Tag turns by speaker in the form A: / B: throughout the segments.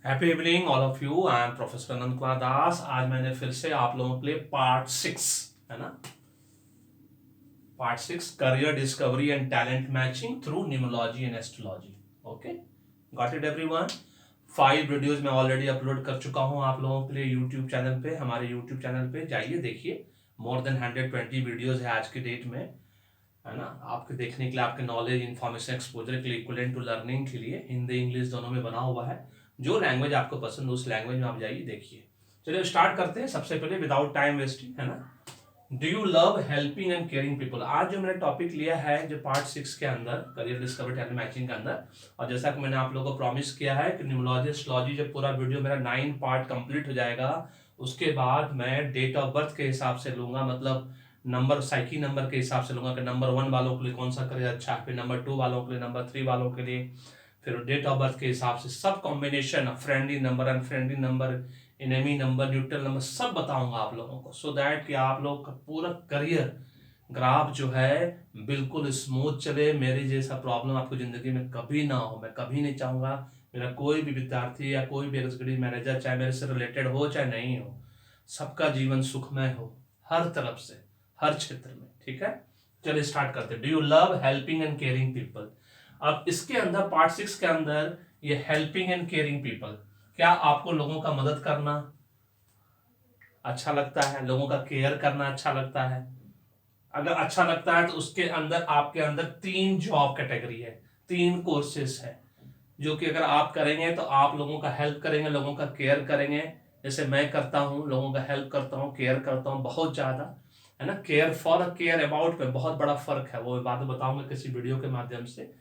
A: Happy evening all of you. I am professor Anant Kumar Das. आज मैंने फिर से आप लोगों के लिए पार्ट 6 है ना, part 6 career discovery and talent matching through numerology and astrology. Okay, got it everyone. 5 videos मैं ऑलरेडी अपलोड कर चुका हूं आप लोगों के लिए यूट्यूब चैनल पे। हमारे यूट्यूब चैनल पे जाइए, देखिए। मोर देन 120 वीडियोस है आज की डेट में, है ना। आपके देखने के लिए, आपके नॉलेज, इन्फॉर्मेशन, एक्सपोजर के लिए, इक्विवेलेंट टू लर्निंग के लिए हिंदी इंग्लिश दोनों में बना हुआ है। जो लैंग्वेज आपको पसंद उस लैंग्वेज में आप जाइए, देखिए। चलिए स्टार्ट करते हैं। सबसे पहले विदाउट टाइम वेस्टिंग, है ना, do you love helping and caring people. आज जो मैंने टॉपिक लिया है जो पार्ट 6 के अंदर करियर डिस्कवरी टैलेंट मैचिंग के अंदर, और जैसा कि मैंने आप लोगों को प्रॉमिस किया है कि न्यूमरोलॉजी एस्ट्रोलॉजी जब पूरा वीडियो मेरा 9 पार्ट कंप्लीट हो जाएगा, उसके बाद मैं डेट ऑफ बर्थ के हिसाब से लूंगा, मतलब नंबर, साइकी नंबर के हिसाब से लूंगा कि नंबर 1 वालों के लिए कौन सा करियर अच्छा है, फिर नंबर 2 वालों के लिए, नंबर 3 वालों के लिए, फिर डेट ऑफ बर्थ के हिसाब से सब combination, friendly number, unfriendly number, enemy number, neutral number, सब बताऊंगा आप लोगों को, सो दैट कि आप लोग का पूरा करियर ग्राफ जो है बिल्कुल स्मूथ चले। मेरे जैसा प्रॉब्लम आपको जिंदगी में कभी ना हो। मैं कभी नहीं चाहूंगा मेरा कोई भी विद्यार्थी या कोई भी एग्जीक्यूटिव मैनेजर, चाहे मेरे से रिलेटेड हो चाहे नहीं हो, सबका जीवन सुखमय हो, हर तरफ से, हर क्षेत्र में। ठीक है, चलिए स्टार्ट करते हैं। Do you love helping and caring people. अब इसके अंदर पार्ट 6 के अंदर ये हेल्पिंग एंड केयरिंग पीपल, क्या आपको लोगों का मदद करना अच्छा लगता है, लोगों का केयर करना अच्छा लगता है? अगर अच्छा लगता है तो उसके अंदर आपके अंदर 3 जॉब कैटेगरी है, 3 कोर्सेस है, जो कि अगर आप करेंगे तो आप लोगों का हेल्प करेंगे, लोगों का केयर करेंगे। जैसे मैं करता हूँ, लोगों का हेल्प करता हूँ, केयर करता हूँ बहुत ज्यादा, है ना। केयर फॉर और केयर अबाउट में बहुत बड़ा फर्क है, वो मैं बाद में बताऊंगा किसी वीडियो के माध्यम से।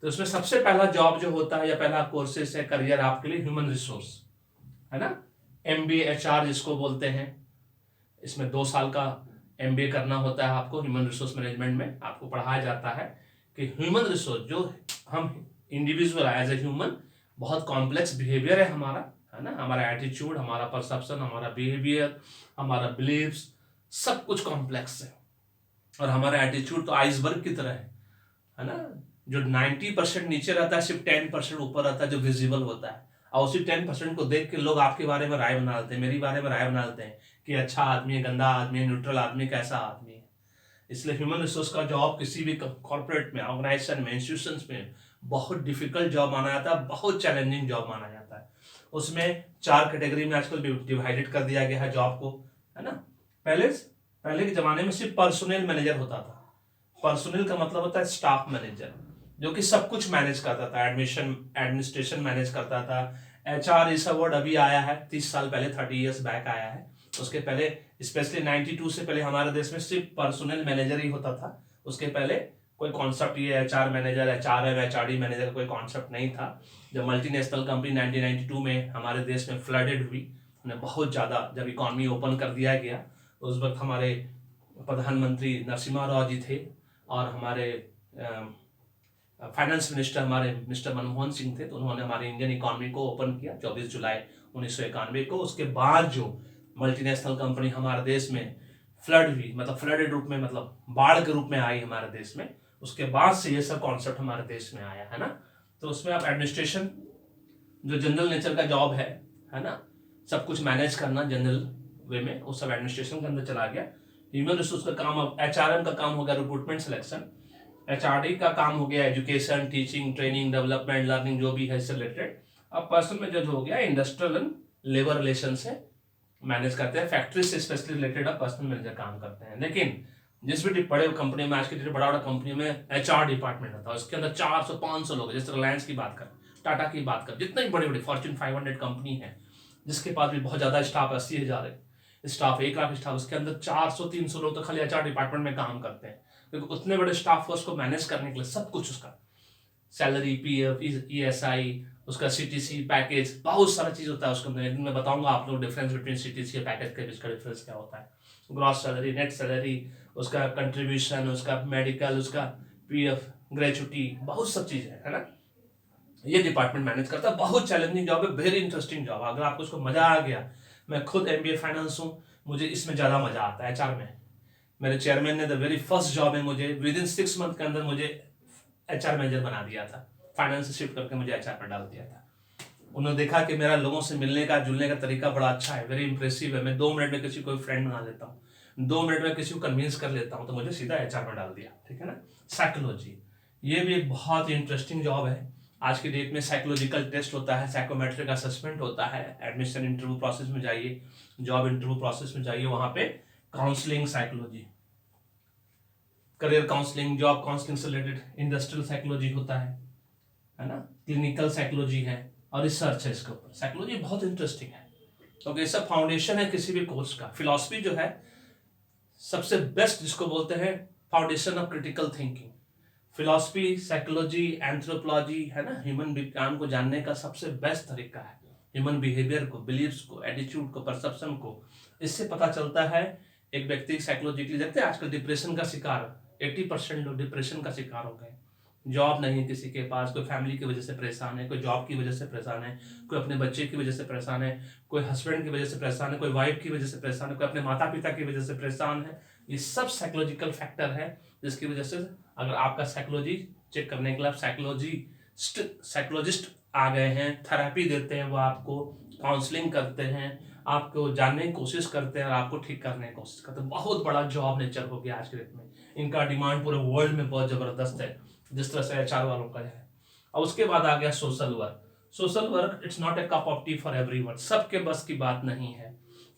A: तो इसमें सबसे पहला जॉब जो होता है या पहला कोर्सेस है करियर आपके लिए, ह्यूमन रिसोर्स, है ना। MBA HR जिसको बोलते हैं। इसमें 2 साल का MBA करना होता है आपको। ह्यूमन रिसोर्स मैनेजमेंट में आपको पढ़ाया जाता है कि ह्यूमन रिसोर्स, जो हम इंडिविजुअल एज ए ह्यूमन, बहुत कॉम्प्लेक्स बिहेवियर है हमारा, है ना। हमारा एटीट्यूड, हमारा परसेप्शन, हमारा बिहेवियर, हमारा बिलीव्स, सब कुछ कॉम्प्लेक्स है। और हमारा एटीट्यूड तो आइसबर्ग की तरह है ना। जो 90% नीचे रहता है, सिर्फ 10% ऊपर रहता है जो विजिबल होता है। और उसी 10% को देख के लोग आपके बारे में राय बना लेते हैं, मेरी बारे में राय बना लेते हैं कि अच्छा आदमी है, गंदा आदमी है, न्यूट्रल आदमी है, कैसा आदमी है। इसलिए ह्यूमन रिसोर्स का जॉब किसी भी कॉर्पोरेट में, ऑर्गेनाइजेशन में, इंस्टीट्यूशन में बहुत डिफिकल्ट जॉब माना जाता है, बहुत चैलेंजिंग जॉब माना जाता है। उसमें 4 कैटेगरी में आजकल डिवाइडेड कर दिया गया है जॉब को, है ना। पहले पहले के जमाने में सिर्फ पर्सनल मैनेजर होता था। पर्सनल का मतलब होता है स्टाफ मैनेजर, जो कि सब कुछ मैनेज करता था, एडमिशन एडमिनिस्ट्रेशन मैनेज करता था। HR इस वर्ड अभी आया है, 30 साल पहले, 30 इयर्स बैक आया है। उसके पहले, स्पेशली 92 से पहले हमारे देश में सिर्फ पर्सनल मैनेजर ही होता था। उसके पहले कोई कॉन्सेप्ट, ये HR manager, HRM, HRD manager, कोई कॉन्सेप्ट नहीं था। जब मल्टीनेशनल कंपनी 1992 में हमारे देश में फ्लडेड हुई, उन्हें बहुत ज़्यादा, जब इकॉनमी ओपन कर दिया गया, उस वक्त हमारे प्रधानमंत्री नरसिम्हा राव जी थे, और हमारे फाइनेंस मिनिस्टर हमारे मिस्टर मनमोहन सिंह थे। तो उन्होंने हमारे इंडियन इकोनॉमी को ओपन किया 24 जुलाई 1991 को। उसके बाद जो मल्टीनेशनल कंपनी हमारे देश में फ्लड हुई, मतलब फ्लडेड रूप में, मतलब बाढ़ के रूप में आई हमारे देश में, उसके बाद से ये सब कॉन्सेप्ट हमारे देश में आया, है ना। तो उसमें आप एडमिनिस्ट्रेशन, जो जनरल नेचर का जॉब है ना, सब कुछ मैनेज करना जनरल वे में, वो सब एडमिनिस्ट्रेशन के अंदर चला गया। ह्यूमन रिसोर्स का काम, अब HRM का काम हो गया रिक्रूटमेंट सिलेक्शन। HRD का काम हो गया education, teaching, training, development, learning, जो भी है इससे रिलेटेड। अब पर्सन में जो हो गया इंडस्ट्रियल एंड लेबर रिलेशन से मैनेज करते हैं, फैक्ट्री से स्पेशली रिलेटेड अब पर्सनल मैनेजर काम करते हैं। लेकिन जिस भी बड़े कंपनी में, आज की बड़ा बड़ा कंपनी में HR डिपार्टमेंट होता है, उसके अंदर 400-500 लोग, जैसे रिलायंस की बात करें, टाटा की बात करें, जितनी बड़ी बड़ी फॉर्च्यून 500 कंपनी है, जिसके पास भी बहुत ज्यादा स्टाफ, 80,000 स्टाफ, 1 लाख स्टाफ, उसके अंदर 400-300 लोग तो खाली HR डिपार्टमेंट में काम करते हैं। क्योंकि उतने बड़े स्टाफ फोर्स को मैनेज करने के लिए सब कुछ, उसका सैलरी, PF, ESI, उसका CTC पैकेज, बहुत सारा चीज होता है उसको। मैं बताऊंगा आप लोग डिफरेंस बिटवीन CTC और पैकेज के बीच का डिफरेंस क्या होता है। ग्रॉस सैलरी, नेट सैलरी, उसका कंट्रीब्यूशन, उसका मेडिकल, उसका PF, ग्रेचुटी, बहुत सब चीज है ना। ये डिपार्टमेंट मैनेज करता है। बहुत चैलेंजिंग जॉब है, वेरी इंटरेस्टिंग जॉब। अगर आपको उसको मजा आ गया, मैं खुद MBA फाइनेंस हूँ, मुझे इसमें ज्यादा मजा आता है HR में। मेरे चेयरमैन ने द वेरी फर्स्ट जॉब में मुझे विद इन 6 मंथ के अंदर मुझे HR मैनेजर बना दिया था, फाइनेंस से शिफ्ट करके मुझे HR पर डाल दिया था। उन्होंने देखा कि मेरा लोगों से मिलने का जुलने का तरीका बड़ा अच्छा है, वेरी इंप्रेसिव है, मैं 2 मिनट में किसी को फ्रेंड बना लेता हूँ, 2 मिनट में किसी को कन्विंस कर लेता हूँ, तो मुझे सीधा HR में डाल दिया। ठीक है ना। साइकोलॉजी, ये भी एक बहुत ही इंटरेस्टिंग जॉब है। आज की डेट में साइकोलॉजिकल टेस्ट होता है, साइकोमेट्रिक असेसमेंट होता है, एडमिशन इंटरव्यू प्रोसेस में जाइए, जॉब इंटरव्यू प्रोसेस में जाइए, वहां पे counselling psychology, career counselling, job counselling से रिलेटेड इंडस्ट्रियल साइकोलॉजी होता है ना, क्लिनिकल साइकोलॉजी है और रिसर्च है इसके ऊपर। साइकोलॉजी बहुत इंटरेस्टिंग है क्योंकि ये सब फाउंडेशन है किसी भी कोर्स का। फिलॉसफी जो है सबसे बेस्ट जिसको बोलते हैं foundation of critical thinking. Philosophy, psychology, anthropology है ना, ह्यूमन विज्ञान को जानने का सबसे बेस्ट तरीका है। ह्यूमन बिहेवियर को, बिलीव्स को, एटीट्यूड को, परसेप्शन को, इससे पता चलता है एक व्यक्ति साइकोलॉजिकली। देखते हैं आजकल डिप्रेशन का शिकार 80% लोग डिप्रेशन का शिकार हो गए। जॉब नहीं है किसी के पास, कोई फैमिली की वजह से परेशान है, कोई जॉब की वजह से परेशान है, कोई अपने बच्चे की वजह से परेशान है, कोई हस्बैंड की वजह से परेशान है, कोई वाइफ की वजह से परेशान है, कोई अपने माता पिता की वजह से परेशान है। ये सब साइकोलॉजिकल फैक्टर है जिसकी वजह से अगर आपका साइकोलॉजी चेक करने के लिए साइकोलॉजिस्ट आ गए हैं, थेरेपी देते हैं, वो आपको काउंसलिंग करते हैं, आपको जानने की कोशिश करते हैं और आपको ठीक करने की कोशिश करते हैं। बहुत बड़ा जॉब नेचर हो गया आज के डेट में। इनका डिमांड पूरे वर्ल्ड में बहुत जबरदस्त है, जिस तरह से HR वालों का है। और उसके बाद आ गया social work. Social work it's not a cup of T for everyone, सबके बस की बात नहीं है।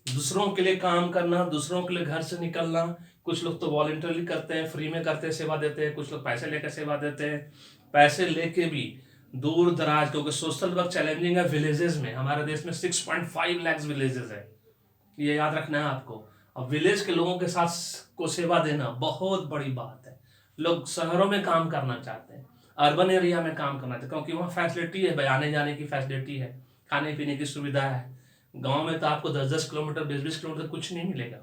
A: दूसरों के लिए काम करना, दूसरों के लिए घर से निकलना, कुछ लोग तो वॉलंटरली करते हैं, फ्री में करते हैं, सेवा देते हैं, कुछ लोग पैसे लेकर सेवा देते हैं, पैसे लेके भी दूर दराज, क्योंकि सोशल वर्क चैलेंजिंग है विलेजेस में। हमारे देश में 6.5 लाख विलेजेस है, ये याद रखना है आपको। और विलेज के लोगों के साथ को सेवा देना बहुत बड़ी बात है। लोग शहरों में काम करना चाहते हैं, अर्बन एरिया में काम करना चाहते हैं, क्योंकि वहाँ फैसिलिटी है, आने जाने की फैसिलिटी है, खाने पीने की सुविधा है। गांव में तो आपको 10-10 किलोमीटर, 20-20 किलोमीटर कुछ नहीं मिलेगा,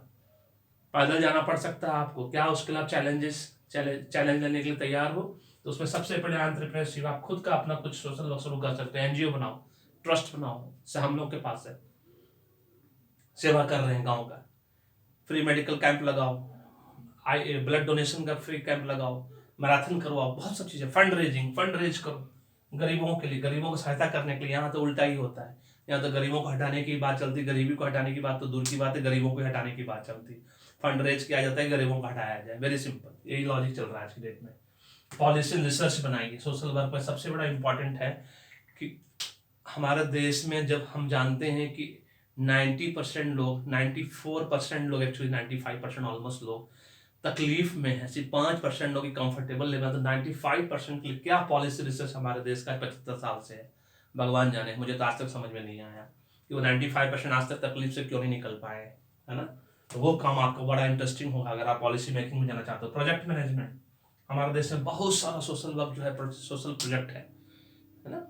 A: पैदल जाना पड़ सकता है आपको। क्या उसके लिए आप चैलेंज लेने के लिए तैयार हो? तो उसमें सबसे पहले एंटरप्रेन्योरशिप, आप खुद का अपना कुछ सोशल वर्क शुरू कर सकते हैं। NGO बनाओ, ट्रस्ट बनाओ, से हम लोग के पास है, सेवा कर रहे हैं गांव का। फ्री मेडिकल कैंप लगाओ, ब्लड डोनेशन का फ्री कैंप लगाओ, मैराथन करवाओ, बहुत सब चीजें, फंड रेज करो गरीबों के लिए, गरीबों को सहायता करने के लिए। यहाँ तो उल्टा ही होता है, यहाँ तो गरीबों को हटाने की बात चलती, गरीबी को हटाने की बात तो दूर की बात है, गरीबों को हटाने की बात चलती। फंड रेज किया जाता है, गरीबों को हटाया जाए, वेरी सिंपल, यही लॉजिक चल रहा है आज की डेट में। पॉलिसी रिसर्च बनाइए। सोशल वर्क में सबसे बड़ा इंपॉर्टेंट है कि हमारे देश में जब हम जानते हैं कि 90% लोग, 94% लोग, एक्चुअली 95% ऑलमोस्ट लोग तकलीफ में है, सिर्फ 5% लोग कंफर्टेबल लेवल, तो 95% के लिए क्या पॉलिसी रिसर्च हमारे देश का 75 साल से है, भगवान जाने। मुझे तो आज तक समझ में नहीं आया कि वो 95% आज तक तकलीफ से क्यों नहीं निकल पाए, है ना। तो वो काम आपको बड़ा इंटरेस्टिंग होगा अगर आप पॉलिसी मेकिंग में जाना चाहते हो। प्रोजेक्ट मैनेजमेंट, हमारे देश में बहुत सारा सोशल वर्क जो है, सोशल प्रोजेक्ट है ना,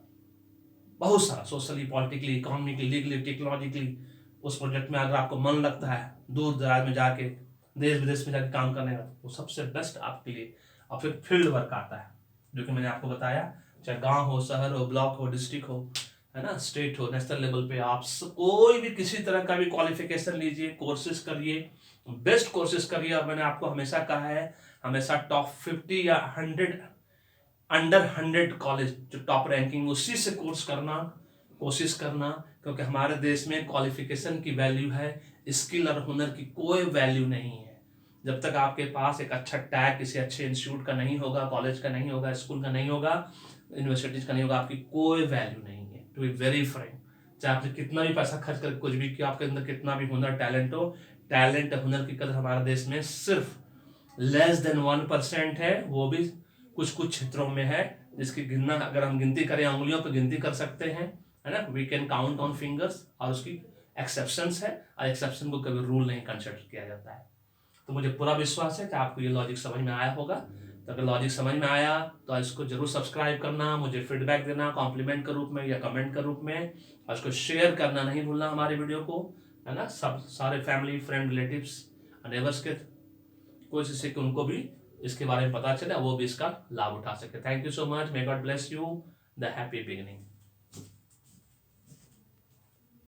A: बहुत सारा, socially, politically, economically, legally, technologically. उस प्रोजेक्ट में अगर आपको मन लगता है दूर दराज में जाके, देश विदेश में जाके काम करने का, वो सबसे बेस्ट आपके लिए। और फिर फील्ड वर्क आता है, जो कि मैंने आपको बताया, चाहे गांव हो, शहर हो, ब्लॉक हो, डिस्ट्रिक्ट हो, है ना, स्टेट हो, नेशनल लेवल पे, आप कोई भी किसी तरह का भी क्वालिफिकेशन लीजिए, कोर्सेज करिए, बेस्ट कोर्सेज करिए। और मैंने आपको हमेशा कहा है, हमेशा टॉप 50 या 100, अंडर 100 कॉलेज जो टॉप रैंकिंग, उसी से कोर्स करना, कोशिश करना, क्योंकि हमारे देश में क्वालिफिकेशन की वैल्यू है, स्किल और हुनर की कोई वैल्यू नहीं है। जब तक आपके पास एक अच्छा टैग किसी अच्छे इंस्टीट्यूट का नहीं होगा, कॉलेज का नहीं होगा, स्कूल का नहीं होगा, यूनिवर्सिटीज का नहीं होगा, आपकी कोई वैल्यू नहीं है। टू बी वेरी फ्रैंक, चाहे आपने कितना भी पैसा खर्च कर कुछ भी किया, आपके अंदर कितना भी हुनर, टैलेंट हो, टैलेंट हुनर की कदर हमारे देश में सिर्फ लेस देन 1% है, वो भी कुछ कुछ क्षेत्रों में है, जिसकी गिनना अगर हम गिनती करें, उंगलियों पर गिनती कर सकते हैं, है ना, we can count on fingers. और उसकी एक्सेप्शंस है, और एक्सेप्शन को कभी रूल नहीं कंसिडर किया जाता है। तो मुझे पूरा विश्वास है कि आपको ये लॉजिक समझ में आया होगा। तो अगर लॉजिक समझ में आया तो इसको जरूर सब्सक्राइब करना, मुझे फीडबैक देना कॉम्प्लीमेंट के रूप में या कमेंट के रूप में, और इसको शेयर करना नहीं भूलना हमारे वीडियो को, है ना, सब सारे फैमिली, फ्रेंड, रिलेटिव्स, नेबर्स के, कोशिश से कि उनको भी इसके बारे में पता चले, वो भी इसका लाभ उठा सके। Thank you so much, may God bless you, the happy beginning.